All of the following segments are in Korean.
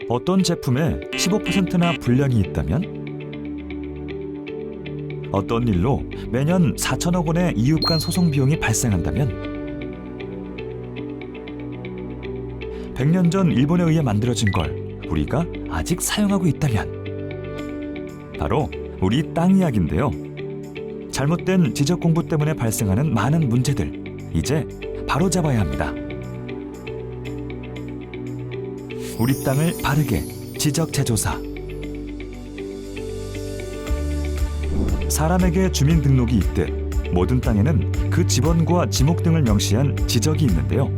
어떤 제품에 15%나 불량이 있다면? 어떤 일로 매년 4천억 원의 이웃 간 소송 비용이 발생한다면? 100년 전 일본에 의해 만들어진 걸 우리가 아직 사용하고 있다면? 바로 우리 땅 이야기인데요. 잘못된 지적 공부 때문에 발생하는 많은 문제들, 이제 바로잡아야 합니다. 우리 땅을 바르게 지적 재조사. 사람에게 주민등록이 있듯 모든 땅에는 그 지번과 지목 등을 명시한 지적이 있는데요.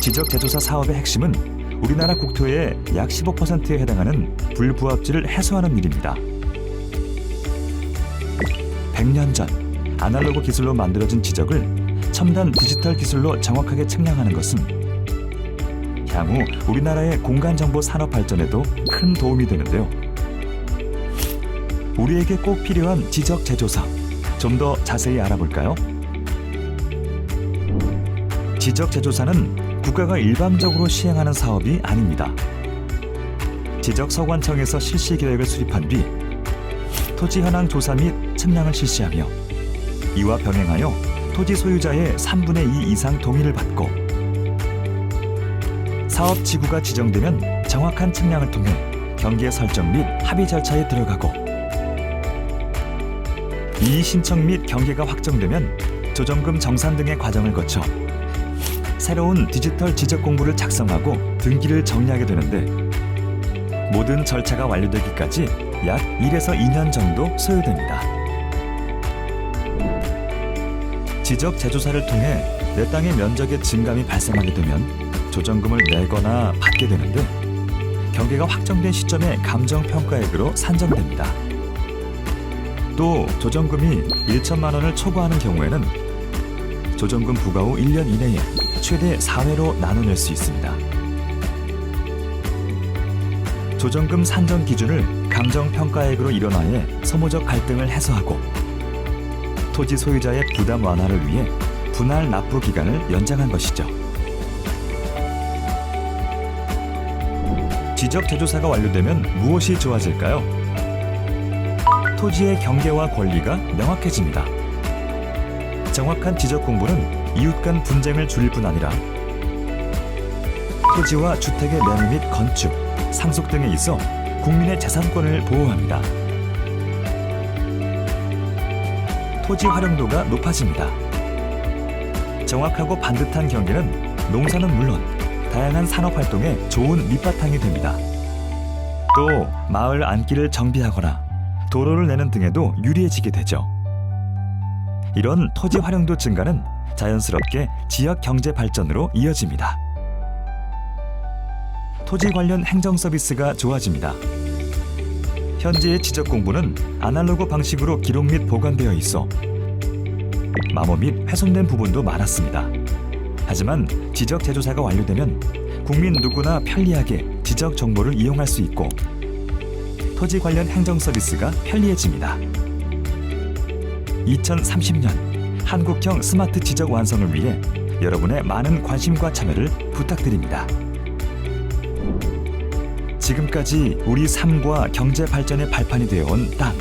지적 재조사 사업의 핵심은 우리나라 국토의 약 15%에 해당하는 불부합지를 해소하는 일입니다. 100년 전 아날로그 기술로 만들어진 지적을 첨단 디지털 기술로 정확하게 측량하는 것은 향후 우리나라의 공간정보 산업 발전에도 큰 도움이 되는데요. 우리에게 꼭 필요한 지적 재조사, 좀 더 자세히 알아볼까요? 지적 재조사는 국가가 일방적으로 시행하는 사업이 아닙니다. 지적서관청에서 실시 계획을 수립한 뒤 토지 현황 조사 및 측량을 실시하며 이와 병행하여 토지 소유자의 3분의 2 이상 동의를 받고 사업 지구가 지정되면 정확한 측량을 통해 경계 설정 및 합의 절차에 들어가고 이의 신청 및 경계가 확정되면 조정금 정산 등의 과정을 거쳐 새로운 디지털 지적 공부를 작성하고 등기를 정리하게 되는데 모든 절차가 완료되기까지 약 1에서 2년 정도 소요됩니다. 지적 재조사를 통해 내 땅의 면적의 증감이 발생하게 되면 조정금을 내거나 받게 되는데 경계가 확정된 시점에 감정평가액으로 산정됩니다. 또 조정금이 1천만 원을 초과하는 경우에는 조정금 부과 후 1년 이내에 최대 4회로 나눠낼 수 있습니다. 조정금 산정 기준을 감정평가액으로 일원화해 소모적 갈등을 해소하고 토지 소유자의 부담 완화를 위해 분할 납부 기간을 연장한 것이죠. 지적 재조사가 완료되면 무엇이 좋아질까요? 토지의 경계와 권리가 명확해집니다. 정확한 지적 공부는 이웃 간 분쟁을 줄일 뿐 아니라 토지와 주택의 매매 및 건축, 상속 등에 있어 국민의 재산권을 보호합니다. 토지 활용도가 높아집니다. 정확하고 반듯한 경계는 농사는 물론 다양한 산업 활동에 좋은 밑바탕이 됩니다. 또 마을 안길을 정비하거나 도로를 내는 등에도 유리해지게 되죠. 이런 토지 활용도 증가는 자연스럽게 지역 경제 발전으로 이어집니다. 토지 관련 행정 서비스가 좋아집니다. 현재의 지적 공부는 아날로그 방식으로 기록 및 보관되어 있어 마모 및 훼손된 부분도 많았습니다. 하지만 지적 재조사가 완료되면 국민 누구나 편리하게 지적 정보를 이용할 수 있고 토지 관련 행정 서비스가 편리해집니다. 2030년 한국형 스마트 지적 완성을 위해 여러분의 많은 관심과 참여를 부탁드립니다. 지금까지 우리 삶과 경제 발전의 발판이 되어온 땅.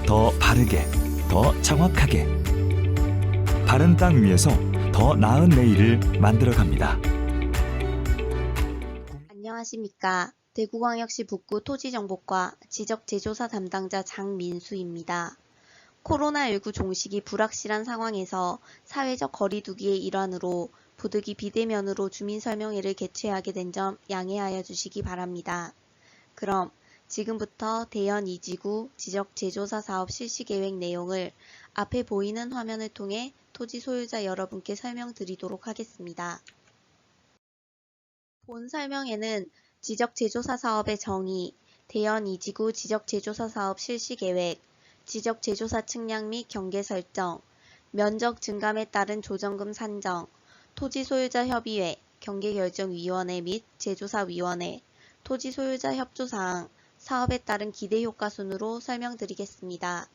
더 바르게, 더 정확하게. 바른 땅 위에서 더 나은 내일을 만들어갑니다. 안녕하십니까. 대구광역시 북구 토지정보과 지적재조사 담당자 장민수입니다. 코로나19 종식이 불확실한 상황에서 사회적 거리두기의 일환으로 부득이 비대면으로 주민설명회를 개최하게 된 점 양해하여 주시기 바랍니다. 그럼 지금부터 대연 2지구 지적재조사 사업 실시계획 내용을 앞에 보이는 화면을 통해 토지 소유자 여러분께 설명드리도록 하겠습니다. 본 설명에는 지적재조사 사업의 정의, 대연 2지구 지적재조사 사업 실시계획, 지적재조사 측량 및 경계 설정, 면적 증감에 따른 조정금 산정, 토지소유자 협의회, 경계결정위원회 및 재조사위원회, 토지소유자 협조사항, 사업에 따른 기대효과 순으로 설명드리겠습니다.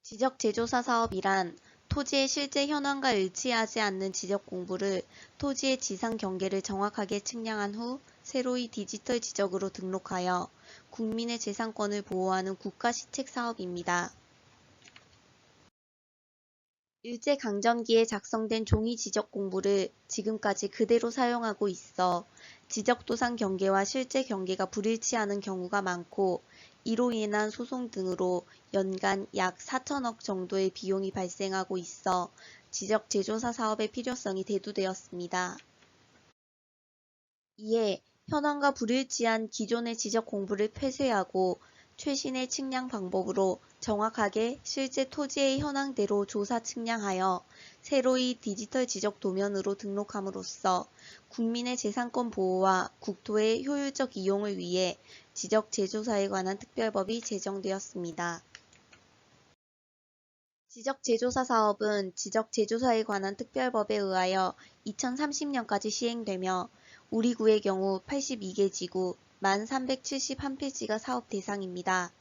지적재조사 사업이란 토지의 실제 현황과 일치하지 않는 지적 공부를 토지의 지상 경계를 정확하게 측량한 후 새로이 디지털 지적으로 등록하여 국민의 재산권을 보호하는 국가시책 사업입니다. 일제강점기에 작성된 종이 지적 공부를 지금까지 그대로 사용하고 있어 지적도상 경계와 실제 경계가 불일치하는 경우가 많고 이로 인한 소송 등으로 연간 약 4천억 정도의 비용이 발생하고 있어 지적 제조사 사업의 필요성이 대두되었습니다. 이에 현황과 불일치한 기존의 지적 공부를 폐쇄하고 최신의 측량 방법으로 정확하게 실제 토지의 현황대로 조사 측량하여 새로이 디지털 지적 도면으로 등록함으로써 국민의 재산권 보호와 국토의 효율적 이용을 위해 지적 제조사에 관한 특별법이 제정되었습니다. 지적 제조사 사업은 지적 제조사에 관한 특별법에 의하여 2030년까지 시행되며 우리 구의 경우 82개 지구 1371필지가 사업 대상입니다.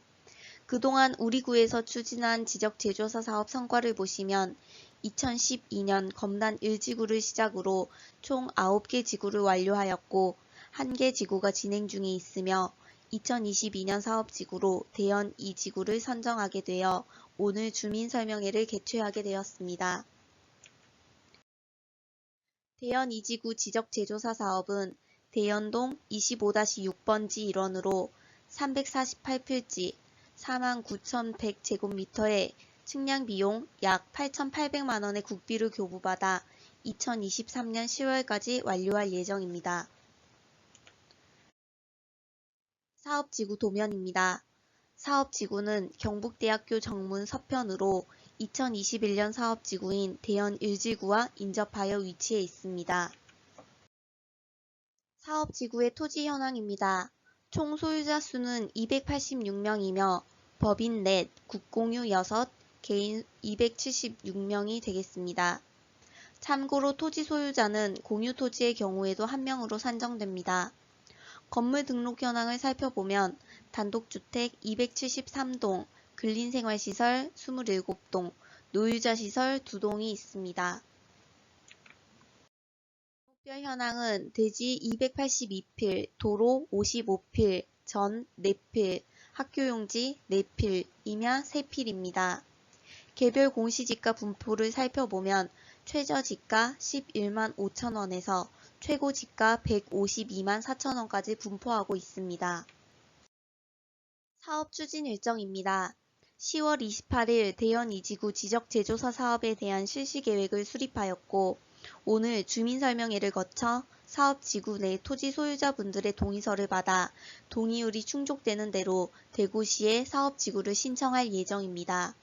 그동안 우리 구에서 추진한 지적 제조사 사업 성과를 보시면 2012년 검단 1지구를 시작으로 총 9개 지구를 완료하였고 1개 지구가 진행 중에 있으며 2022년 사업지구로 대연 2지구를 선정하게 되어 오늘 주민설명회를 개최하게 되었습니다. 대연 2지구 지적제조사 사업은 대연동 25-6번지 일원으로 348필지 49,100제곱미터의 측량비용 약 8,800만원의 국비를 교부받아 2023년 10월까지 완료할 예정입니다. 사업지구 도면입니다. 사업지구는 경북대학교 정문 서편으로 2021년 사업지구인 대연 1지구와 인접하여 위치해 있습니다. 사업지구의 토지 현황입니다. 총 소유자 수는 286명이며 법인 넷, 국공유 6, 개인 276명이 되겠습니다. 참고로 토지 소유자는 공유 토지의 경우에도 1명으로 산정됩니다. 건물 등록 현황을 살펴보면 단독주택 273동, 근린생활시설 27동, 노유자시설 2동이 있습니다. 별 현황은 대지 282필, 도로 55필, 전 4필, 학교용지 4필, 임야 3필입니다. 개별 공시지가 분포를 살펴보면 최저지가 11만 5천원에서 최고지가 152만 4천원까지 분포하고 있습니다. 사업 추진 일정입니다. 10월 28일 대연 2지구 지적제조사 사업에 대한 실시계획을 수립하였고 오늘 주민설명회를 거쳐 사업지구 내 토지 소유자분들의 동의서를 받아 동의율이 충족되는 대로 대구시에 사업지구를 신청할 예정입니다.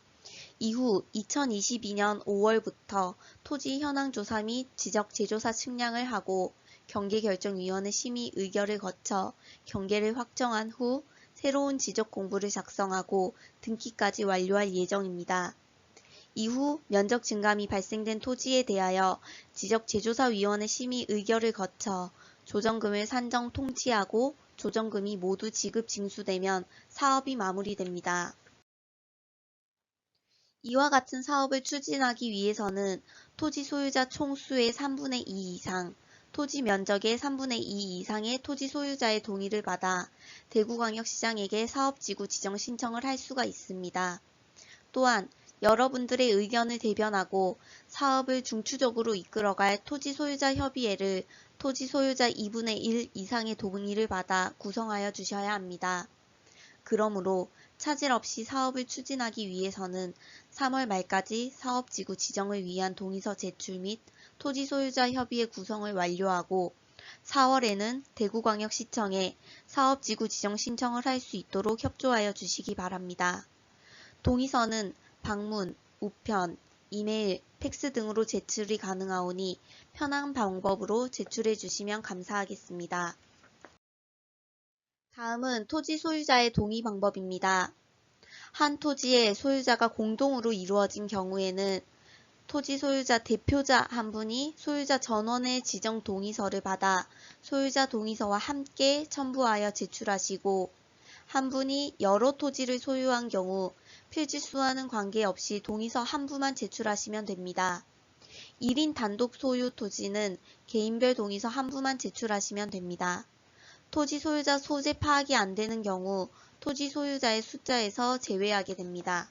이후 2022년 5월부터 토지 현황조사 및 지적제조사 측량을 하고 경계결정위원회 심의 의결을 거쳐 경계를 확정한 후 새로운 지적공부를 작성하고 등기까지 완료할 예정입니다. 이후 면적 증감이 발생된 토지에 대하여 지적제조사위원회 심의 의결을 거쳐 조정금을 산정 통지하고 조정금이 모두 지급 징수되면 사업이 마무리됩니다. 이와 같은 사업을 추진하기 위해서는 토지 소유자 총수의 3분의 2 이상, 토지 면적의 3분의 2 이상의 토지 소유자의 동의를 받아 대구광역시장에게 사업지구 지정 신청을 할 수가 있습니다. 또한 여러분들의 의견을 대변하고 사업을 중추적으로 이끌어갈 토지 소유자 협의회를 토지 소유자 2분의 1 이상의 동의를 받아 구성하여 주셔야 합니다. 그러므로 차질 없이 사업을 추진하기 위해서는 3월 말까지 사업지구 지정을 위한 동의서 제출 및 토지 소유자 협의회 구성을 완료하고 4월에는 대구광역시청에 사업지구 지정 신청을 할 수 있도록 협조하여 주시기 바랍니다. 동의서는 방문, 우편, 이메일, 팩스 등으로 제출이 가능하오니 편한 방법으로 제출해 주시면 감사하겠습니다. 다음은 토지 소유자의 동의 방법입니다. 한 토지의 소유자가 공동으로 이루어진 경우에는 토지 소유자 대표자 한 분이 소유자 전원의 지정 동의서를 받아 소유자 동의서와 함께 첨부하여 제출하시고 한 분이 여러 토지를 소유한 경우 필지수와는 관계없이 동의서 한 부만 제출하시면 됩니다. 1인 단독 소유 토지는 개인별 동의서 한 부만 제출하시면 됩니다. 토지 소유자 소재 파악이 안 되는 경우 토지 소유자의 숫자에서 제외하게 됩니다.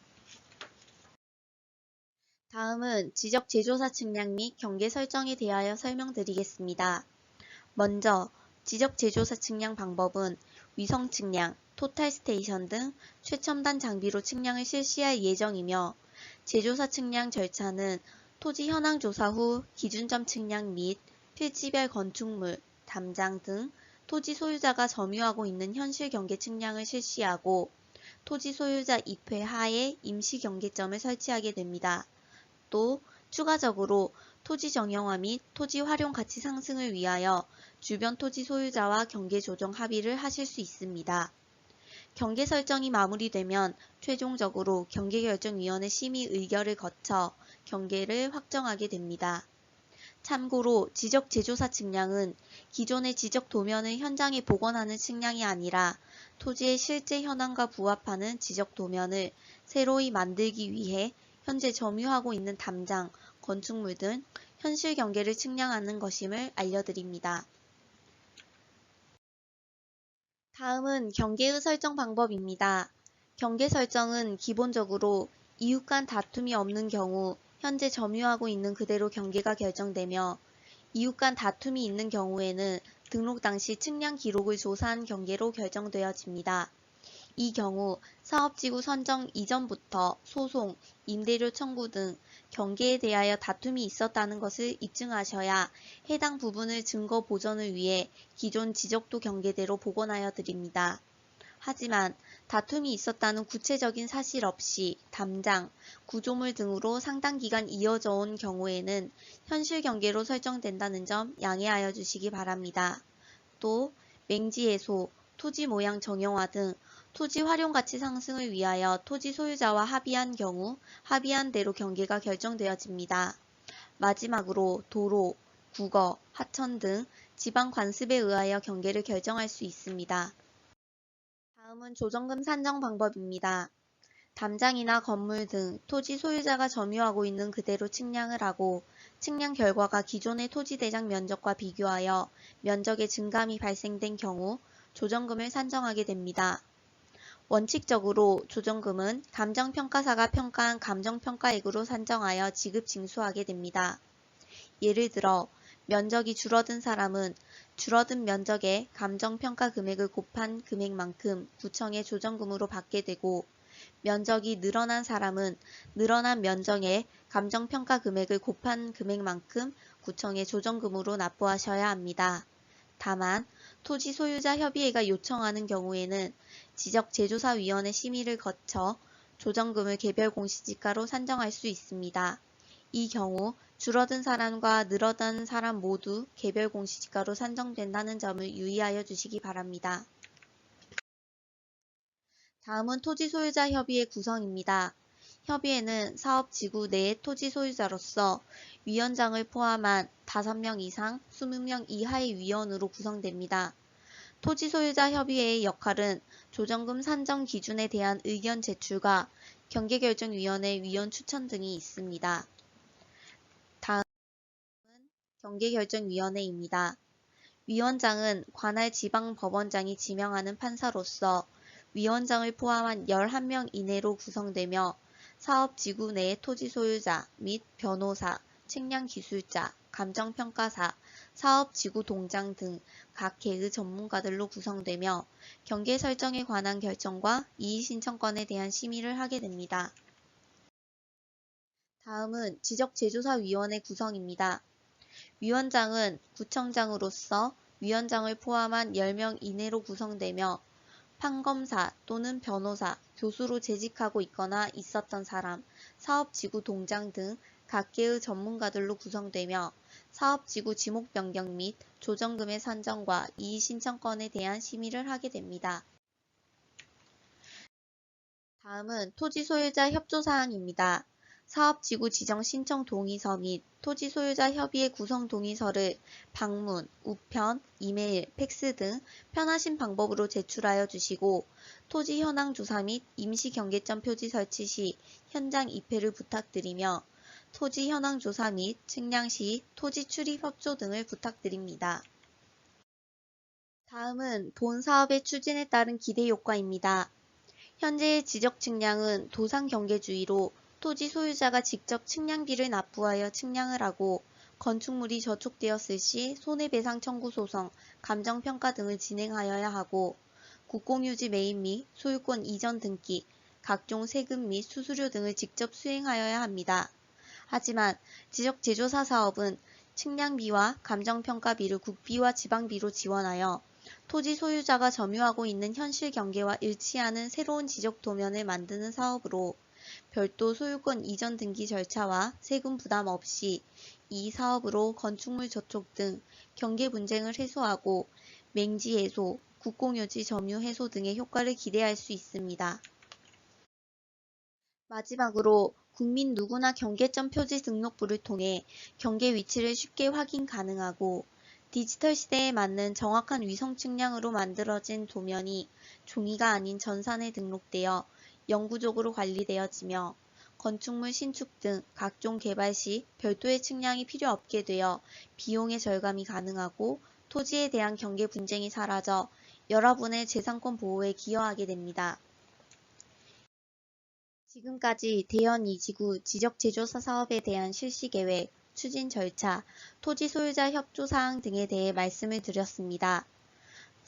다음은 지적 제조사 측량 및 경계 설정에 대하여 설명드리겠습니다. 먼저 지적 제조사 측량 방법은 위성 측량, 토탈 스테이션 등 최첨단 장비로 측량을 실시할 예정이며 제조사 측량 절차는 토지 현황 조사 후 기준점 측량 및 필지별 건축물, 담장 등 토지 소유자가 점유하고 있는 현실 경계 측량을 실시하고 토지 소유자 입회 하에 임시 경계점을 설치하게 됩니다. 또 추가적으로 토지 정형화 및 토지 활용 가치 상승을 위하여 주변 토지 소유자와 경계 조정 합의를 하실 수 있습니다. 경계 설정이 마무리되면 최종적으로 경계결정위원회 심의 의결을 거쳐 경계를 확정하게 됩니다. 참고로 지적 제조사 측량은 기존의 지적 도면을 현장에 복원하는 측량이 아니라 토지의 실제 현황과 부합하는 지적 도면을 새로이 만들기 위해 현재 점유하고 있는 담장, 건축물 등 현실 경계를 측량하는 것임을 알려드립니다. 다음은 경계의 설정 방법입니다. 경계 설정은 기본적으로 이웃 간 다툼이 없는 경우 현재 점유하고 있는 그대로 경계가 결정되며 이웃 간 다툼이 있는 경우에는 등록 당시 측량 기록을 조사한 경계로 결정되어집니다. 이 경우 사업지구 선정 이전부터 소송, 임대료 청구 등 경계에 대하여 다툼이 있었다는 것을 입증하셔야 해당 부분을 증거 보전을 위해 기존 지적도 경계대로 복원하여 드립니다. 하지만 다툼이 있었다는 구체적인 사실 없이 담장, 구조물 등으로 상당 기간 이어져 온 경우에는 현실 경계로 설정된다는 점 양해하여 주시기 바랍니다. 또 맹지 해소, 토지 모양 정형화 등 토지 활용 가치 상승을 위하여 토지 소유자와 합의한 경우 합의한 대로 경계가 결정되어집니다. 마지막으로 도로, 국어, 하천 등 지방 관습에 의하여 경계를 결정할 수 있습니다. 다음은 조정금 산정 방법입니다. 담장이나 건물 등 토지 소유자가 점유하고 있는 그대로 측량을 하고 측량 결과가 기존의 토지 대장 면적과 비교하여 면적의 증감이 발생된 경우 조정금을 산정하게 됩니다. 원칙적으로 조정금은 감정평가사가 평가한 감정평가액으로 산정하여 지급 징수하게 됩니다. 예를 들어 면적이 줄어든 사람은 줄어든 면적의 감정평가 금액을 곱한 금액만큼 구청의 조정금으로 받게 되고 면적이 늘어난 사람은 늘어난 면적의 감정평가 금액을 곱한 금액만큼 구청의 조정금으로 납부하셔야 합니다. 다만 토지 소유자 협의회가 요청하는 경우에는 지적제조사위원회 심의를 거쳐 조정금을 개별 공시지가로 산정할 수 있습니다. 이 경우 줄어든 사람과 늘어난 사람 모두 개별 공시지가로 산정된다는 점을 유의하여 주시기 바랍니다. 다음은 토지 소유자 협의회 구성입니다. 협의회는 사업지구 내의 토지 소유자로서 위원장을 포함한 5명 이상, 20명 이하의 위원으로 구성됩니다. 토지 소유자 협의회의 역할은 조정금 산정 기준에 대한 의견 제출과 경계결정위원회 위원 추천 등이 있습니다. 다음은 경계결정위원회입니다. 위원장은 관할 지방법원장이 지명하는 판사로서 위원장을 포함한 11명 이내로 구성되며 사업지구 내의 토지 소유자 및 변호사, 측량기술자, 감정평가사, 사업지구 동장 등 각 계의 전문가들로 구성되며 경계 설정에 관한 결정과 이의신청권에 대한 심의를 하게 됩니다. 다음은 지적제조사위원회 구성입니다. 위원장은 구청장으로서 위원장을 포함한 10명 이내로 구성되며 판검사 또는 변호사, 교수로 재직하고 있거나 있었던 사람, 사업지구 동장 등 각계의 전문가들로 구성되며 사업지구 지목 변경 및 조정금의 산정과 이의신청권에 대한 심의를 하게 됩니다. 다음은 토지 소유자 협조사항입니다. 사업지구 지정 신청 동의서 및 토지 소유자 협의회 구성 동의서를 방문, 우편, 이메일, 팩스 등 편하신 방법으로 제출하여 주시고 토지 현황 조사 및 임시 경계점 표지 설치 시 현장 입회를 부탁드리며 토지 현황 조사 및 측량 시 토지 출입 협조 등을 부탁드립니다. 다음은 본 사업의 추진에 따른 기대 효과입니다. 현재의 지적 측량은 도상 경계주의로 토지 소유자가 직접 측량비를 납부하여 측량을 하고 건축물이 저촉되었을 시 손해배상 청구 소송, 감정평가 등을 진행하여야 하고 국공유지 매입 및 소유권 이전 등기, 각종 세금 및 수수료 등을 직접 수행하여야 합니다. 하지만 지적제조사 사업은 측량비와 감정평가비를 국비와 지방비로 지원하여 토지 소유자가 점유하고 있는 현실 경계와 일치하는 새로운 지적 도면을 만드는 사업으로 별도 소유권 이전 등기 절차와 세금 부담 없이 이 사업으로 건축물 저촉 등 경계 분쟁을 해소하고 맹지 해소, 국공유지 점유 해소 등의 효과를 기대할 수 있습니다. 마지막으로 국민 누구나 경계점 표지 등록부를 통해 경계 위치를 쉽게 확인 가능하고 디지털 시대에 맞는 정확한 위성 측량으로 만들어진 도면이 종이가 아닌 전산에 등록되어 영구적으로 관리되어지며 건축물 신축 등 각종 개발 시 별도의 측량이 필요 없게 되어 비용의 절감이 가능하고 토지에 대한 경계 분쟁이 사라져 여러분의 재산권 보호에 기여하게 됩니다. 지금까지 대연 2지구 지적제조사 사업에 대한 실시 계획, 추진 절차, 토지 소유자 협조 사항 등에 대해 말씀을 드렸습니다.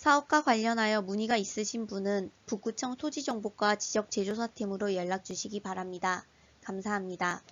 사업과 관련하여 문의가 있으신 분은 북구청 토지정보과 지적제조사팀으로 연락 주시기 바랍니다. 감사합니다.